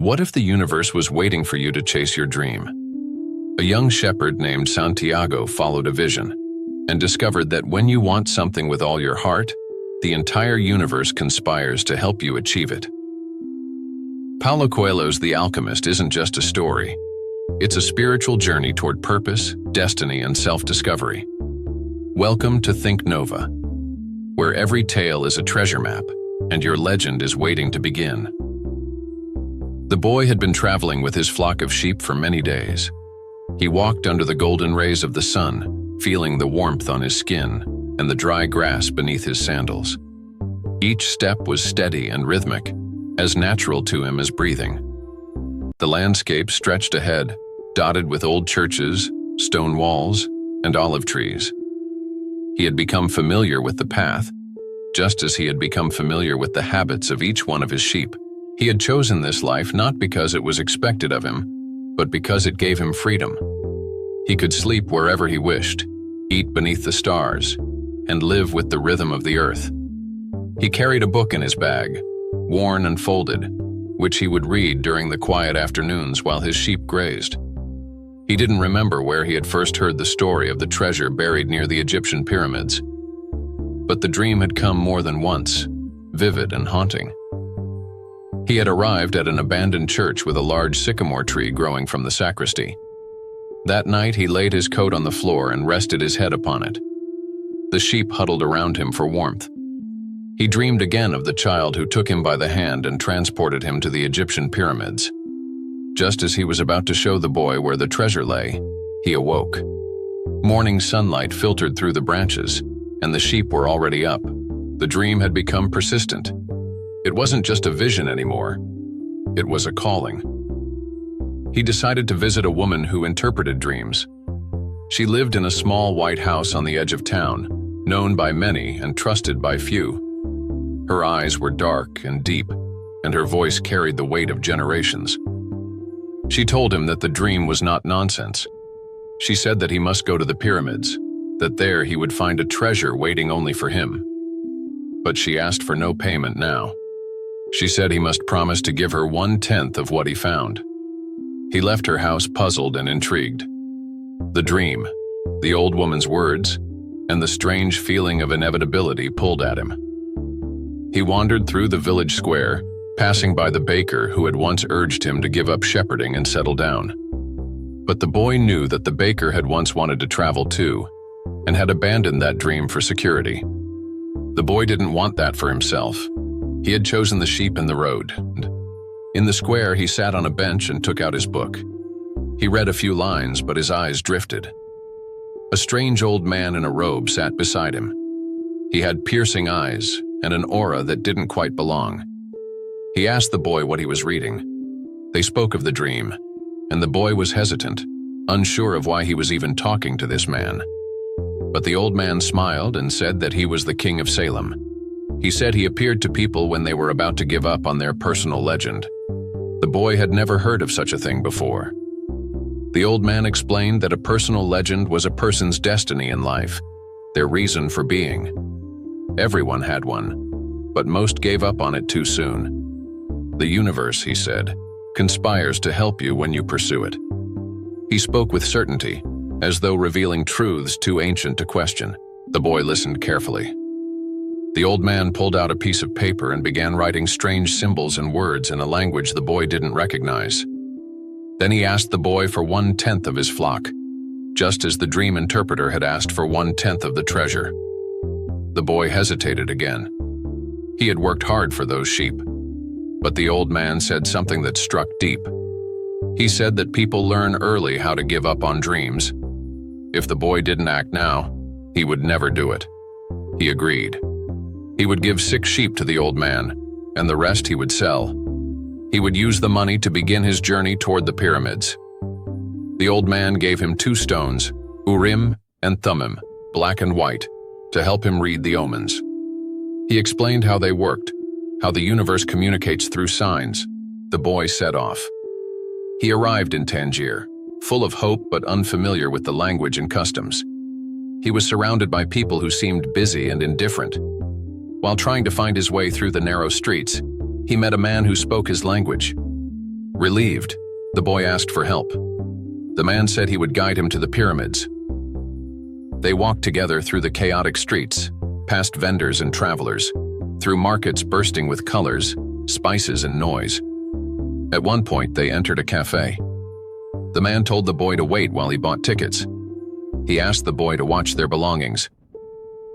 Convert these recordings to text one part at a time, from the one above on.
What if the universe was waiting for you to chase your dream? A young shepherd named Santiago followed a vision and discovered that when you want something with all your heart, the entire universe conspires to help you achieve it. Paulo Coelho's The Alchemist isn't just a story. It's a spiritual journey toward purpose, destiny, and self-discovery. Welcome to Thinknova, where every tale is a treasure map and your legend is waiting to begin. The boy had been traveling with his flock of sheep for many days. He walked under the golden rays of the sun, feeling the warmth on his skin and the dry grass beneath his sandals. Each step was steady and rhythmic, as natural to him as breathing. The landscape stretched ahead, dotted with old churches, stone walls, and olive trees. He had become familiar with the path, just as he had become familiar with the habits of each one of his sheep. He had chosen this life not because it was expected of him, but because it gave him freedom. He could sleep wherever he wished, eat beneath the stars, and live with the rhythm of the earth. He carried a book in his bag, worn and folded, which he would read during the quiet afternoons while his sheep grazed. He didn't remember where he had first heard the story of the treasure buried near the Egyptian pyramids. But the dream had come more than once, vivid and haunting. He had arrived at an abandoned church with a large sycamore tree growing from the sacristy. That night he laid his coat on the floor and rested his head upon it. The sheep huddled around him for warmth. He dreamed again of the child who took him by the hand and transported him to the Egyptian pyramids. Just as he was about to show the boy where the treasure lay, he awoke. Morning sunlight filtered through the branches, and the sheep were already up. The dream had become persistent. It wasn't just a vision anymore. It was a calling. He decided to visit a woman who interpreted dreams. She lived in a small white house on the edge of town, known by many and trusted by few. Her eyes were dark and deep, and her voice carried the weight of generations. She told him that the dream was not nonsense. She said that he must go to the pyramids, that there he would find a treasure waiting only for him. But she asked for no payment now. She said he must promise to give her 1/10 of what he found. He left her house puzzled and intrigued. The dream, the old woman's words, and the strange feeling of inevitability pulled at him. He wandered through the village square, passing by the baker who had once urged him to give up shepherding and settle down. But the boy knew that the baker had once wanted to travel too, and had abandoned that dream for security. The boy didn't want that for himself. He had chosen the sheep and the road. In the square, he sat on a bench and took out his book. He read a few lines, but his eyes drifted. A strange old man in a robe sat beside him. He had piercing eyes and an aura that didn't quite belong. He asked the boy what he was reading. They spoke of the dream, and the boy was hesitant, unsure of why he was even talking to this man. But the old man smiled and said that he was the king of Salem. He said he appeared to people when they were about to give up on their personal legend. The boy had never heard of such a thing before. The old man explained that a personal legend was a person's destiny in life, their reason for being. Everyone had one, but most gave up on it too soon. The universe, he said, conspires to help you when you pursue it. He spoke with certainty, as though revealing truths too ancient to question. The boy listened carefully. The old man pulled out a piece of paper and began writing strange symbols and words in a language the boy didn't recognize. Then he asked the boy for 1/10 of his flock, just as the dream interpreter had asked for 1/10 of the treasure. The boy hesitated again. He had worked hard for those sheep, but the old man said something that struck deep. He said that people learn early how to give up on dreams. If the boy didn't act now, he would never do it. He agreed. He would give 6 sheep to the old man, and the rest he would sell. He would use the money to begin his journey toward the pyramids. The old man gave him 2 stones, Urim and Thummim, black and white, to help him read the omens. He explained how they worked, how the universe communicates through signs. The boy set off. He arrived in Tangier, full of hope but unfamiliar with the language and customs. He was surrounded by people who seemed busy and indifferent. While trying to find his way through the narrow streets, he met a man who spoke his language. Relieved, the boy asked for help. The man said he would guide him to the pyramids. They walked together through the chaotic streets, past vendors and travelers, through markets bursting with colors, spices, and noise. At one point, they entered a cafe. The man told the boy to wait while he bought tickets. He asked the boy to watch their belongings.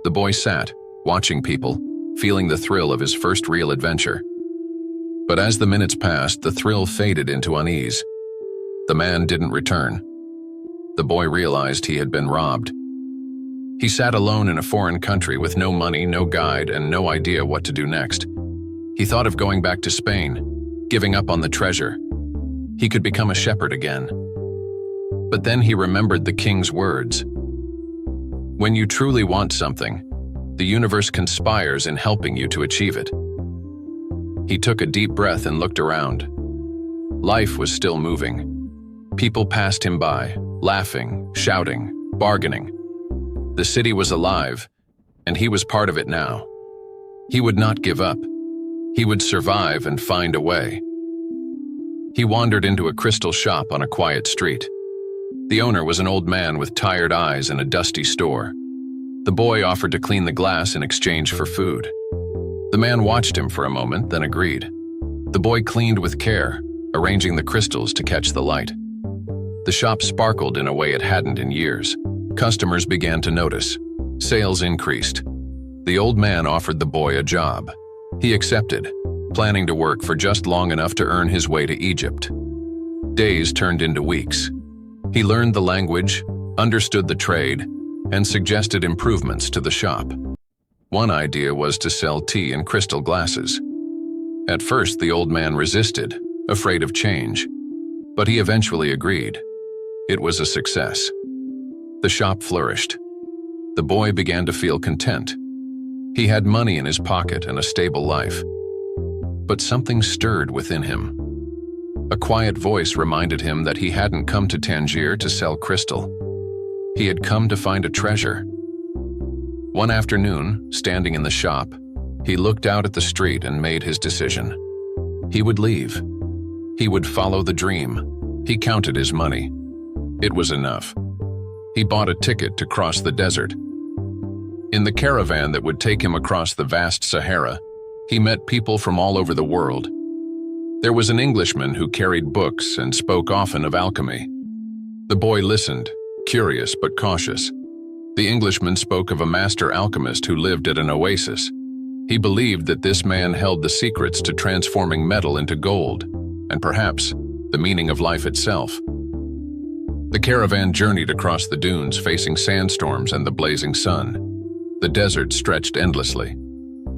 The boy sat, watching people, feeling the thrill of his first real adventure. But as the minutes passed, the thrill faded into unease. The man didn't return. The boy realized he had been robbed. He sat alone in a foreign country with no money, no guide, and no idea what to do next. He thought of going back to Spain, giving up on the treasure. He could become a shepherd again. But then he remembered the king's words. When you truly want something, the universe conspires in helping you to achieve it. He took a deep breath and looked around. Life was still moving. People passed him by, laughing, shouting, bargaining. The city was alive, and he was part of it now. He would not give up. He would survive and find a way. He wandered into a crystal shop on a quiet street. The owner was an old man with tired eyes in a dusty store. The boy offered to clean the glass in exchange for food. The man watched him for a moment, then agreed. The boy cleaned with care, arranging the crystals to catch the light. The shop sparkled in a way it hadn't in years. Customers began to notice. Sales increased. The old man offered the boy a job. He accepted, planning to work for just long enough to earn his way to Egypt. Days turned into weeks. He learned the language, understood the trade, and suggested improvements to the shop. One idea was to sell tea in crystal glasses. At first, the old man resisted, afraid of change, but he eventually agreed. It was a success. The shop flourished. The boy began to feel content. He had money in his pocket and a stable life. But something stirred within him. A quiet voice reminded him that he hadn't come to Tangier to sell crystal. He had come to find a treasure. One afternoon, standing in the shop, he looked out at the street and made his decision. He would leave. He would follow the dream. He counted his money. It was enough. He bought a ticket to cross the desert. In the caravan that would take him across the vast Sahara, he met people from all over the world. There was an Englishman who carried books and spoke often of alchemy. The boy listened, curious but cautious. The Englishman spoke of a master alchemist who lived at an oasis. He believed that this man held the secrets to transforming metal into gold, and perhaps the meaning of life itself. The caravan journeyed across the dunes, facing sandstorms and the blazing sun. The desert stretched endlessly.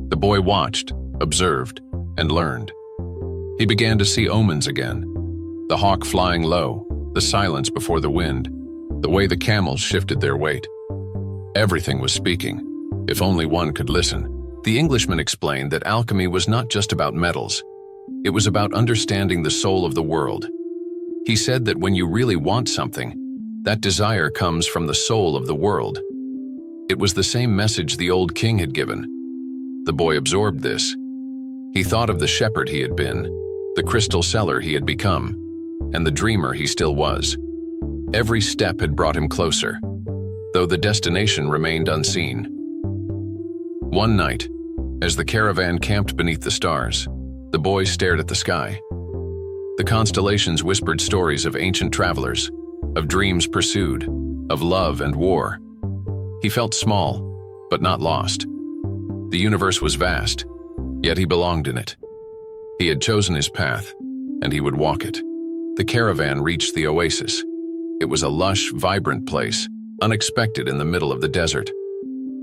The boy watched, observed, and learned. He began to see omens again. The hawk flying low, the silence before the wind, the way the camels shifted their weight. Everything was speaking, if only one could listen. The Englishman explained that alchemy was not just about metals. It was about understanding the soul of the world. He said that when you really want something, that desire comes from the soul of the world. It was the same message the old king had given. The boy absorbed this. He thought of the shepherd he had been, the crystal seller he had become, and the dreamer he still was. Every step had brought him closer, though the destination remained unseen. One night, as the caravan camped beneath the stars, the boy stared at the sky. The constellations whispered stories of ancient travelers, of dreams pursued, of love and war. He felt small, but not lost. The universe was vast, yet he belonged in it. He had chosen his path, and he would walk it. The caravan reached the oasis. It was a lush, vibrant place, unexpected in the middle of the desert.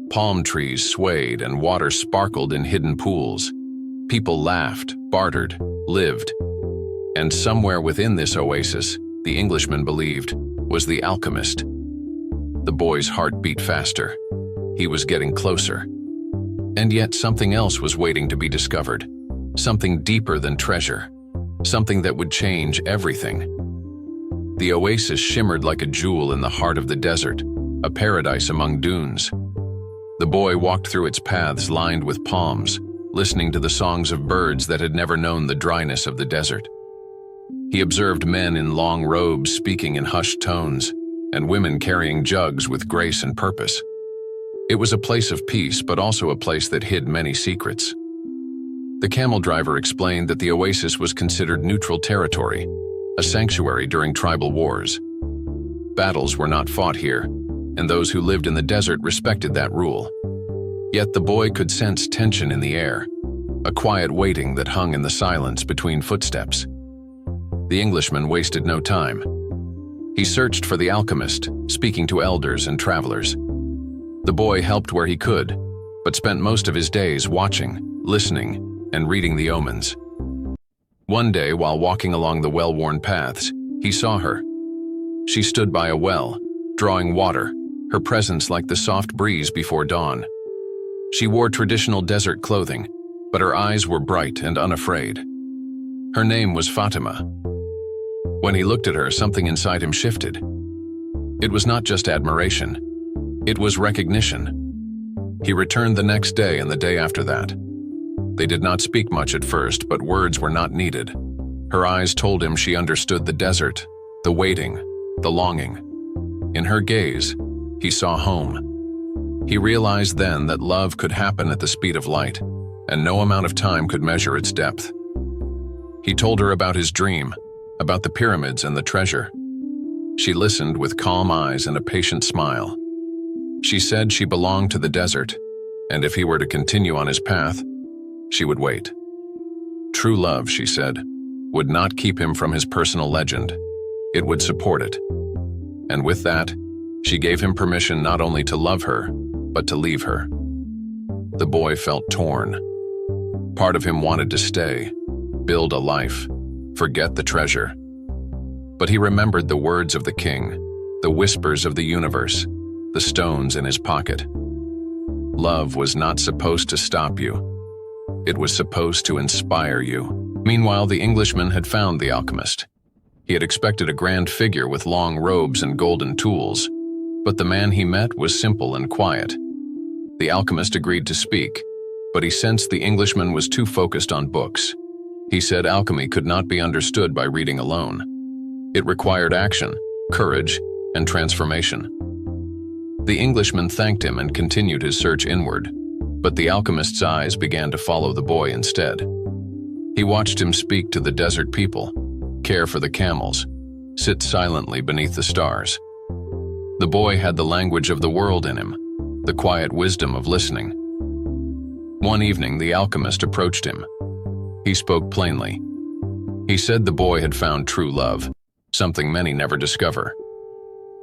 Palm trees swayed and water sparkled in hidden pools. People laughed, bartered, lived. And somewhere within this oasis, the Englishman believed, was the alchemist. The boy's heart beat faster. He was getting closer. And yet something else was waiting to be discovered. Something deeper than treasure. Something that would change everything. The oasis shimmered like a jewel in the heart of the desert, a paradise among dunes. The boy walked through its paths lined with palms, listening to the songs of birds that had never known the dryness of the desert. He observed men in long robes speaking in hushed tones, and women carrying jugs with grace and purpose. It was a place of peace, but also a place that hid many secrets. The camel driver explained that the oasis was considered neutral territory, a sanctuary during tribal wars. Battles were not fought here, and those who lived in the desert respected that rule. Yet the boy could sense tension in the air, a quiet waiting that hung in the silence between footsteps. The Englishman wasted no time. He searched for the alchemist, speaking to elders and travelers. The boy helped where he could, but spent most of his days watching, listening, and reading the omens. One day, while walking along the well-worn paths, he saw her. She stood by a well, drawing water, her presence like the soft breeze before dawn. She wore traditional desert clothing, but her eyes were bright and unafraid. Her name was Fatima. When he looked at her, something inside him shifted. It was not just admiration. It was recognition. He returned the next day and the day after that. They did not speak much at first, but words were not needed. Her eyes told him she understood the desert, the waiting, the longing. In her gaze, he saw home. He realized then that love could happen at the speed of light, and no amount of time could measure its depth. He told her about his dream, about the pyramids and the treasure. She listened with calm eyes and a patient smile. She said she belonged to the desert, and if he were to continue on his path, she would wait. True love, she said, would not keep him from his personal legend. It would support it. And with that, she gave him permission not only to love her, but to leave her. The boy felt torn. Part of him wanted to stay, build a life, forget the treasure. But he remembered the words of the king, the whispers of the universe, the stones in his pocket. Love was not supposed to stop you. It was supposed to inspire you. Meanwhile, the Englishman had found the alchemist. He had expected a grand figure with long robes and golden tools, but the man he met was simple and quiet. The alchemist agreed to speak, but he sensed the Englishman was too focused on books. He said alchemy could not be understood by reading alone. It required action, courage, and transformation. The Englishman thanked him and continued his search inward, but the alchemist's eyes began to follow the boy instead. He watched him speak to the desert people, care for the camels, sit silently beneath the stars. The boy had the language of the world in him, the quiet wisdom of listening. One evening, the alchemist approached him. He spoke plainly. He said the boy had found true love, something many never discover.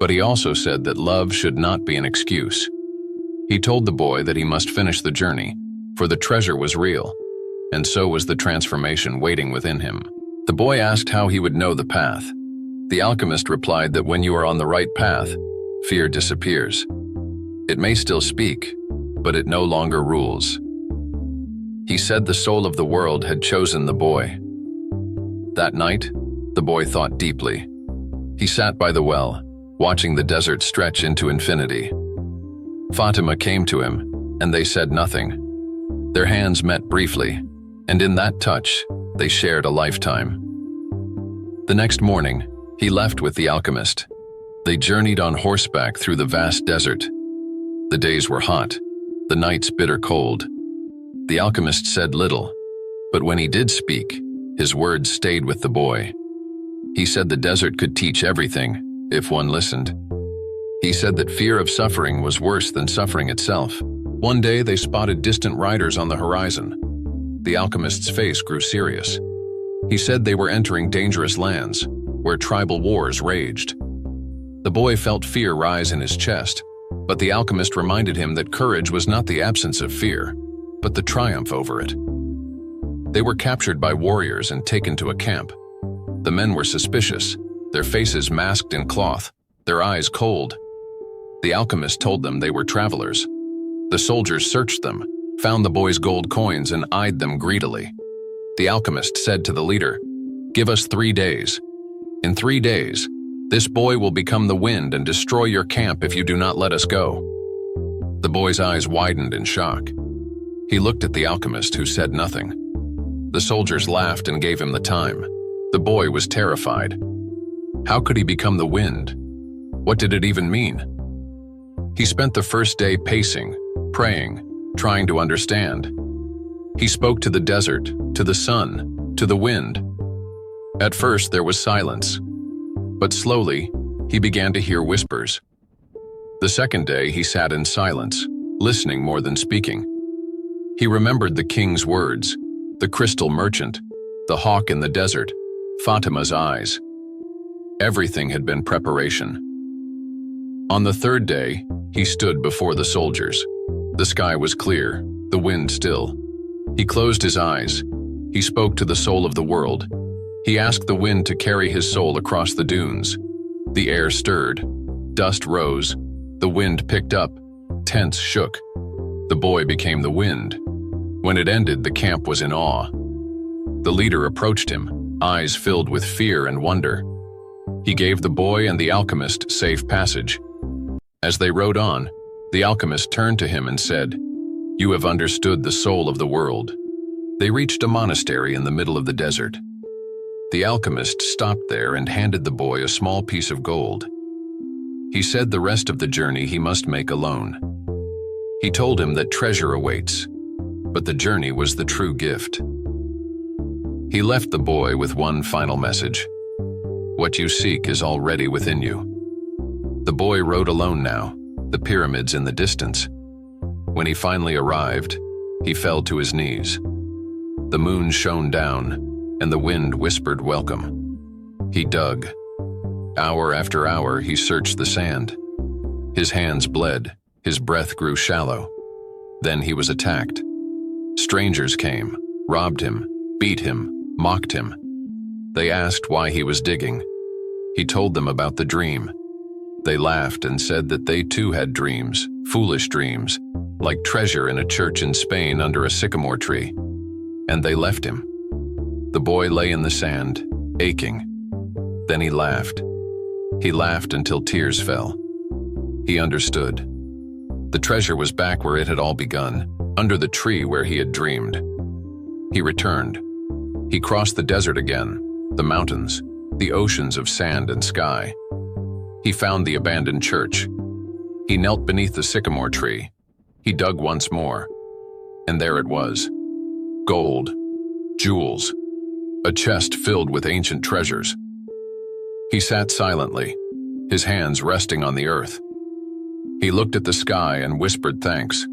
But he also said that love should not be an excuse. He told the boy that he must finish the journey, for the treasure was real, and so was the transformation waiting within him. The boy asked how he would know the path. The alchemist replied that when you are on the right path, fear disappears. It may still speak, but it no longer rules. He said the soul of the world had chosen the boy. That night, the boy thought deeply. He sat by the well, watching the desert stretch into infinity. Fatima came to him, and they said nothing. Their hands met briefly, and in that touch, they shared a lifetime. The next morning, he left with the alchemist. They journeyed on horseback through the vast desert. The days were hot, the nights bitter cold. The alchemist said little, but when he did speak, his words stayed with the boy. He said the desert could teach everything, if one listened. He said that fear of suffering was worse than suffering itself. One day they spotted distant riders on the horizon. The alchemist's face grew serious. He said they were entering dangerous lands, where tribal wars raged. The boy felt fear rise in his chest, but the alchemist reminded him that courage was not the absence of fear, but the triumph over it. They were captured by warriors and taken to a camp. The men were suspicious, their faces masked in cloth, their eyes cold. The alchemist told them they were travelers. The soldiers searched them, found the boy's gold coins, and eyed them greedily. The alchemist said to the leader, "Give us 3 days. In 3 days, this boy will become the wind and destroy your camp if you do not let us go." The boy's eyes widened in shock. He looked at the alchemist, who said nothing. The soldiers laughed and gave him the time. The boy was terrified. How could he become the wind? What did it even mean? He spent the first day pacing, praying, trying to understand. He spoke to the desert, to the sun, to the wind. At first there was silence, but slowly he began to hear whispers. The second day he sat in silence, listening more than speaking. He remembered the king's words, the crystal merchant, the hawk in the desert, Fatima's eyes. Everything had been preparation. On the third day, he stood before the soldiers. The sky was clear, the wind still. He closed his eyes. He spoke to the soul of the world. He asked the wind to carry his soul across the dunes. The air stirred. Dust rose. The wind picked up. Tents shook. The boy became the wind. When it ended, the camp was in awe. The leader approached him, eyes filled with fear and wonder. He gave the boy and the alchemist safe passage. As they rode on, the alchemist turned to him and said, "You have understood the soul of the world." They reached a monastery in the middle of the desert. The alchemist stopped there and handed the boy a small piece of gold. He said the rest of the journey he must make alone. He told him that treasure awaits, but the journey was the true gift. He left the boy with one final message. What you seek is already within you. The boy rode alone now, the pyramids in the distance. When he finally arrived, he fell to his knees. The moon shone down, and the wind whispered welcome. He dug. Hour after hour, he searched the sand. His hands bled, his breath grew shallow. Then he was attacked. Strangers came, robbed him, beat him, mocked him. They asked why he was digging. He told them about the dream. They laughed and said that they too had dreams, foolish dreams, like treasure in a church in Spain under a sycamore tree. And they left him. The boy lay in the sand, aching. Then he laughed. He laughed until tears fell. He understood. The treasure was back where it had all begun, under the tree where he had dreamed. He returned. He crossed the desert again, the mountains, the oceans of sand and sky. He found the abandoned church. He knelt beneath the sycamore tree. He dug once more. And there it was. Gold, jewels, a chest filled with ancient treasures. He sat silently, his hands resting on the earth. He looked at the sky and whispered thanks.